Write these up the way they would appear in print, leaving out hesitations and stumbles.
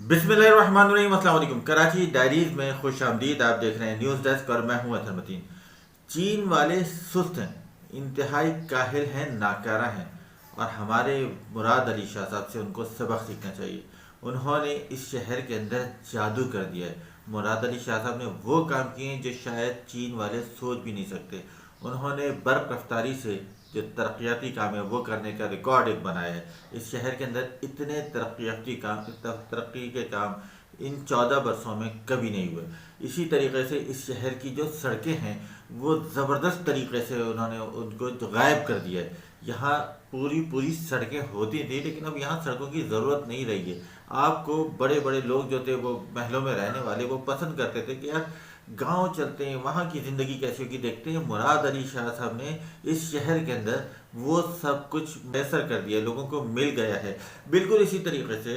बिस्मिल्लाहिर्रहमानिर्रहीम। अस्सलाम वालेकुम। कराची डायरीज में खुश आमदीद। आप देख रहे हैं न्यूज़ डेस्क और मैं हूं अतहर मतीन। चीन वाले सुस्त हैं, इंतहाई काहिल हैं, नाकारा हैं और हमारे मुराद अली शाह साहब से उनको सबक सीखना चाहिए। उन्होंने इस शहर के अंदर जादू कर दिया है। मुराद अली शाह साहब ने वो काम किए हैं जो शायद चीन वाले सोच भी नहीं सकते। उन्होंने बर्फ रफ्तारी से जो तरक्याती काम है वो करने का रिकॉर्ड एक बनाया है। इस शहर के अंदर इतने तरक्की के काम इन 14 वर्षों में कभी नहीं हुए। इसी तरीके से इस शहर की जो सड़कें हैं वो ज़बरदस्त तरीके से उन्होंने उनको जो गायब कर दिया है। यहाँ पूरी पूरी सड़कें होती थी लेकिन अब यहाँ सड़कों की ज़रूरत नहीं रही है। आपको बड़े बड़े लोग जो थे वो महलों में रहने वाले वो पसंद करते थे कि यार गांव चलते हैं, वहाँ की ज़िंदगी कैसी होगी देखते हैं। मुराद अली शाह साहब ने इस शहर के अंदर वो सब कुछ मैसर कर दिया, लोगों को मिल गया है। बिल्कुल इसी तरीके से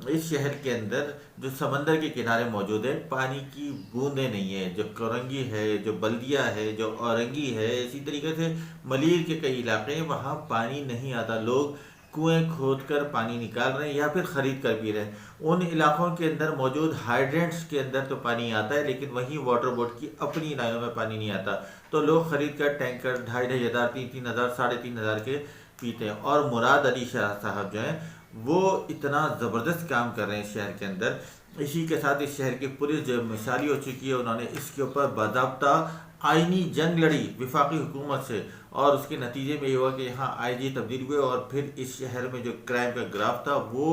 इस शहर के अंदर जो समंदर के किनारे मौजूद है, पानी की बूंदें नहीं है। जो कोरंगी है, जो बल्दिया है, जो औरंगी है, इसी तरीके से मलिर के कई इलाके हैं वहाँ पानी नहीं आता। लोग कुएं खोद कर पानी निकाल रहे हैं या फिर ख़रीद कर पी रहे हैं। उन इलाकों के अंदर मौजूद हाइड्रेंट्स के अंदर तो पानी आता है लेकिन वहीं वाटर बोर्ड की अपनी नालियों में पानी नहीं आता। तो लोग ख़रीद कर टैंकर 2,500 3,000 3,500 के पीते हैं। और मुराद अली शाह साहब जो हैं वो इतना ज़बरदस्त काम कर रहे हैं इस शहर के अंदर। इसी के साथ इस शहर की पुलिस जो मिसाली हो चुकी है, उन्होंने इसके ऊपर बाज़ाब्ता आइनी जंग लड़ी विफाकी हुकूमत से और उसके नतीजे में ये हुआ कि यहाँ आईजी तब्दील हुए और फिर इस शहर में जो क्राइम का ग्राफ था वो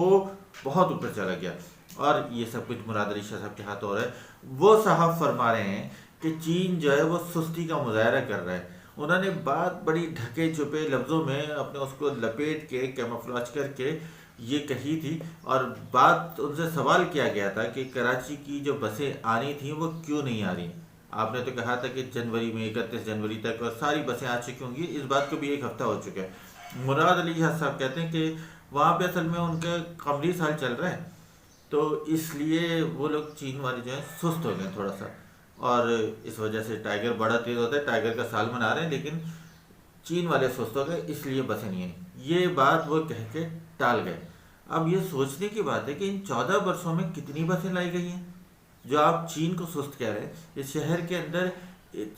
बहुत ऊपर चला गया। और ये सब कुछ मुराद अली शाह साहब के हाथ हो रहा है। वो साहब फरमा रहे हैं कि चीन जो है वो सुस्ती का मुजाहरा कर रहा है। उन्होंने बात बड़ी ढके छुपे लफ्ज़ों में अपने उसको लपेट के कैमोफ्लेज करके ये कही थी। और बात उनसे सवाल किया गया था कि कराची की जो बसें आनी थी वो क्यों नहीं आ रही। आपने तो कहा था कि जनवरी में 31 जनवरी तक और सारी बसें आ चुकी होंगी। इस बात को भी एक हफ्ता हो चुका है। मुराद अली शाह साहब कहते हैं कि वहाँ पे असल में उनका कमरी साल चल रहा है तो इसलिए वो लोग चीन वाले जो है सुस्त हो गए थोड़ा सा। और इस वजह से टाइगर बड़ा तेज़ होता है, टाइगर का साल मना रहे हैं लेकिन चीन वाले सुस्त हो गए इसलिए बसें नहीं आई। ये बात वो कह के टाल गए। अब ये सोचने की बात है कि इन 14 वर्षों में कितनी बसें लाई गई हैं जो आप चीन को सुस्त कह रहे हैं। इस शहर के अंदर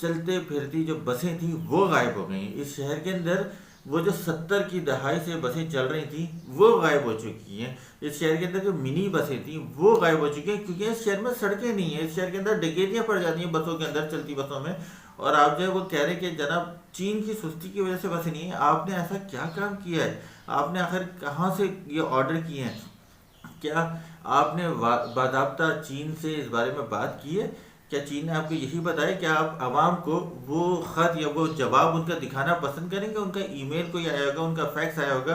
चलते फिरती जो बसें थी वो गायब हो गई। इस शहर के अंदर वो जो 70 की दहाई से बसें चल रही थी वो गायब हो चुकी हैं। इस शहर के अंदर जो मिनी बसें थी वो गायब हो चुकी हैं क्योंकि इस शहर में सड़कें नहीं है। इस शहर के अंदर डकैतियाँ पड़ जाती हैं बसों के अंदर, चलती बसों में। और आप जो है वो कह रहे हैं कि जनाब चीन की सुस्ती की वजह से बसें नहीं है। आपने ऐसा क्या काम किया है? आपने आखिर कहाँ से ये ऑर्डर किए हैं? क्या आपने बाकायदा चीन से इस बारे में बात की है? क्या चीन ने आपको यही बताया? क्या आप आवाम को वो ख़त या वो जवाब उनका दिखाना पसंद करेंगे? उनका ईमेल कोई आया होगा, उनका फैक्स आया होगा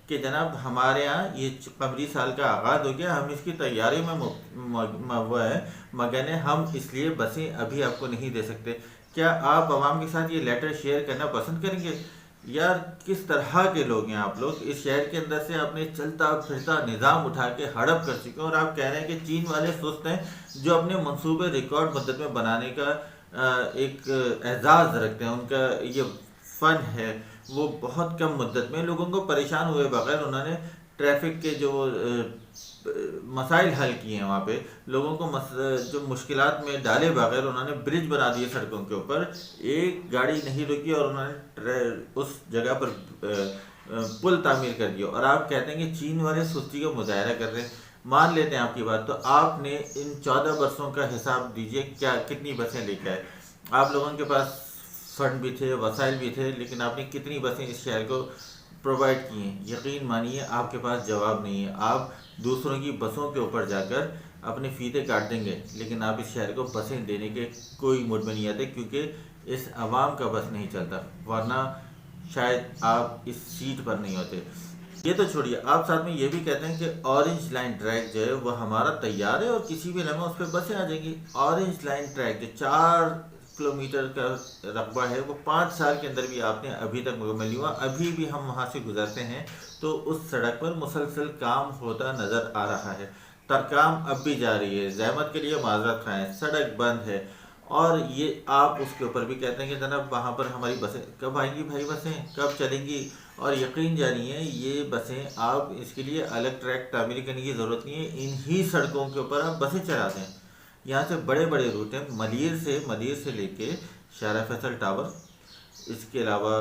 कि जनाब हमारे यहाँ ये कमरी साल का आगाज़ हो गया, हम इसकी तैयारी में वो है मगन है, हम इसलिए बसें अभी आपको नहीं दे सकते। क्या आप आवाम के साथ ये लेटर शेयर करना पसंद करेंगे? यार किस तरह के लोग हैं आप लोग? इस शहर के अंदर से आपने चलता फिरता निज़ाम उठा के हड़प कर चुके हैं और आप कह रहे हैं कि चीन वाले सुस्त हैं जो अपने मंसूबे रिकॉर्ड मदद में बनाने का एक एजाज़ रखते हैं। उनका ये फ़न है वो बहुत कम मुद्दत में लोगों को परेशान हुए बगैर उन्होंने ट्रैफिक के जो मसाइल हल किए हैं। वहाँ पे लोगों को जो मुश्किलात में डाले बगैर उन्होंने ब्रिज बना दिए सड़कों के ऊपर। एक गाड़ी नहीं रुकी और उन्होंने उस जगह पर पुल तामीर कर दिया। और आप कहते हैं कि चीन वाले सुस्ती का मुजाहरा कर रहे हैं। मान लेते हैं आपकी बात, तो आपने इन 14 वर्षों का हिसाब दीजिए क्या कितनी बसें लेकर आए? आप लोगों के पास फंड भी थे, वसाइल भी थे, लेकिन आपने कितनी बसें इस शहर को प्रोवाइड किए हैं? यकीन मानिए आपके पास जवाब नहीं है। आप दूसरों की बसों के ऊपर जाकर अपने फीते काट देंगे लेकिन आप इस शहर को बसें देने के कोई मूड में नहीं आते क्योंकि इस आवाम का बस नहीं चलता, वरना शायद आप इस सीट पर नहीं होते। ये तो छोड़िए, आप साथ में ये भी कहते हैं कि ऑरेंज लाइन ट्रैक जो है वो हमारा तैयार है और किसी भी लम्हे उस पर बसें आ जाएंगी। ऑरेंज लाइन ट्रैक जो 4 किलोमीटर का रकबा है वो 5 साल के अंदर भी आपने अभी तक मुकम्मल नहीं हुआ। अभी भी हम वहाँ से गुजरते हैं तो उस सड़क पर मुसलसल काम होता नज़र आ रहा है। तरकाम अब भी जारी है, ज़हमत के लिए माजरत खाएँ, सड़क बंद है। और ये आप उसके ऊपर भी कहते हैं कि जनाब वहाँ पर हमारी बसें कब आएंगी भाई, बसें कब चलेंगी? और यकीन जानिए ये बसें आप इसके लिए अलग ट्रैक तामीर करने की ज़रूरत नहीं है, इन्हीं सड़कों के ऊपर आप बसें चलाते हैं। यहाँ से बड़े बड़े रूट हैं, मलिर से लेके शारा फैसल टावर, इसके अलावा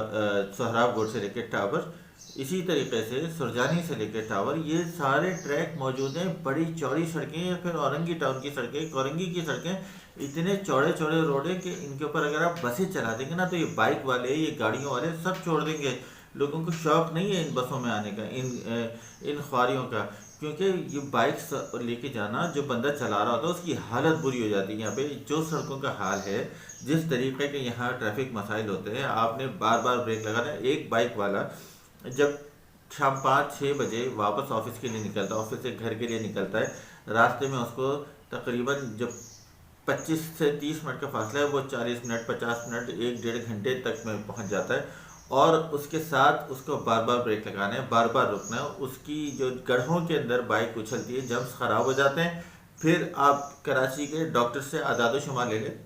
सोहराबगढ़ से लेकर टावर, इसी तरीके से सुरजानी से लेकर टावर, ये सारे ट्रैक मौजूद हैं। बड़ी चौड़ी सड़कें, या फिर औरंगी टाउन की सड़कें, कोरंगी की सड़कें, इतने चौड़े चौड़े रोड हैं कि इनके ऊपर अगर आप बसें चला देंगे ना तो ये बाइक वाले, ये गाड़ियों वाले सब छोड़ देंगे। लोगों को शौक नहीं है इन बसों में आने का, इन ख्वारियों का, क्योंकि ये बाइक लेके जाना जो बंदा चला रहा होता है उसकी हालत बुरी हो जाती है। यहाँ पे जो सड़कों का हाल है, जिस तरीके के यहाँ ट्रैफिक मसाइल होते हैं, आपने बार बार ब्रेक लगाना। एक बाइक वाला जब शाम 5-6 बजे वापस ऑफिस के लिए निकलता है, ऑफिस से घर के लिए निकलता है, रास्ते में उसको तकरीबन जब 25 से 30 मिनट का फासला है, वो 40 मिनट, 50 मिनट, 1-1.5 घंटे तक में पहुंच जाता है। और उसके साथ उसको बार बार ब्रेक लगाना है, बार बार रुकना है। उसकी जो गड्ढों के अंदर बाइक उछलती है, जम्स ख़राब हो जाते हैं। फिर आप कराची के डॉक्टर से आदाद शुमार ले लें,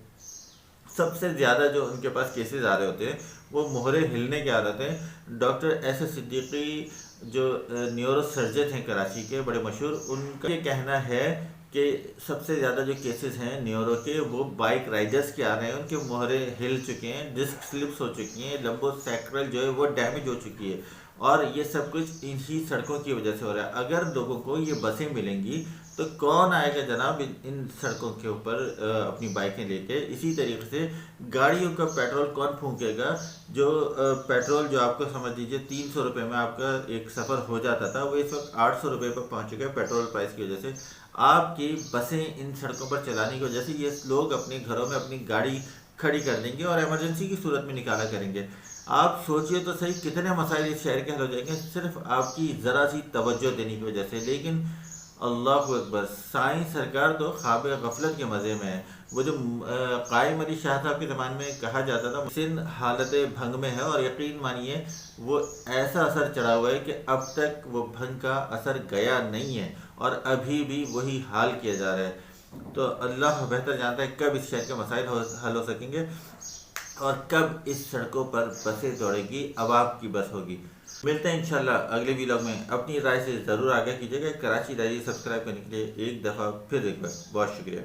सबसे ज़्यादा जो उनके पास केसेस आ रहे होते हैं वो मोहरे हिलने के आ रहे होते हैं। डॉक्टर एस सिद्दीकी जो न्यूरो सर्जन हैं कराची के बड़े मशहूर, उनका ये कहना है कि सबसे ज़्यादा जो केसेस हैं न्यूरो के वो बाइक राइडर्स के आ रहे हैं। उनके मोहरे हिल चुके हैं, डिस्क स्लिप्स हो चुकी हैं, लंबो सैक्रल जो है वो डैमेज हो चुकी है, और ये सब कुछ इन्हीं सड़कों की वजह से हो रहा है। अगर लोगों को ये बसें मिलेंगी तो कौन आएगा जनाब इन सड़कों के ऊपर अपनी बाइकें लेके। इसी तरीके से गाड़ियों का पेट्रोल कौन फूंकेगा। जो पेट्रोल जो आपको समझ लीजिए 300 रुपये में आपका एक सफ़र हो जाता था, वो इस वक्त 800 रुपये पर पहुँच चुका है पेट्रोल प्राइस की वजह से। आपकी बसें इन सड़कों पर चलाने की वजह से ये लोग अपने घरों में अपनी गाड़ी खड़ी कर देंगे और इमरजेंसी की सूरत में निकाला करेंगे। आप सोचिए तो सही कितने मसाइल इस शहर के हल हो जाएंगे सिर्फ आपकी ज़रा सी तवज्जो देने की वजह से। लेकिन अल्लाह अकबर, साईं सरकार तो ख्वाब गफलत के मज़े में है। वो जो कायम अली शाह साहब के ज़माने में कहा जाता था सिंध हालत भंग में है, और यकीन मानिए वो ऐसा असर चढ़ा हुआ है कि अब तक वो भंग का असर गया नहीं है और अभी भी वही हाल किया जा रहा है। तो अल्लाह बेहतर जानता है कब इस शहर के मसाइल हल हो सकेंगे और कब इस सड़कों पर बसें दौड़ेगी, अब आपकी बस होगी। मिलते हैं इंशाल्लाह अगले वीलॉग में। अपनी राय से ज़रूर आगाह कीजिएगा। कराची डायरी सब्सक्राइब करने के लिए एक दफ़ा फिर रिक्वेस्ट, बहुत शुक्रिया।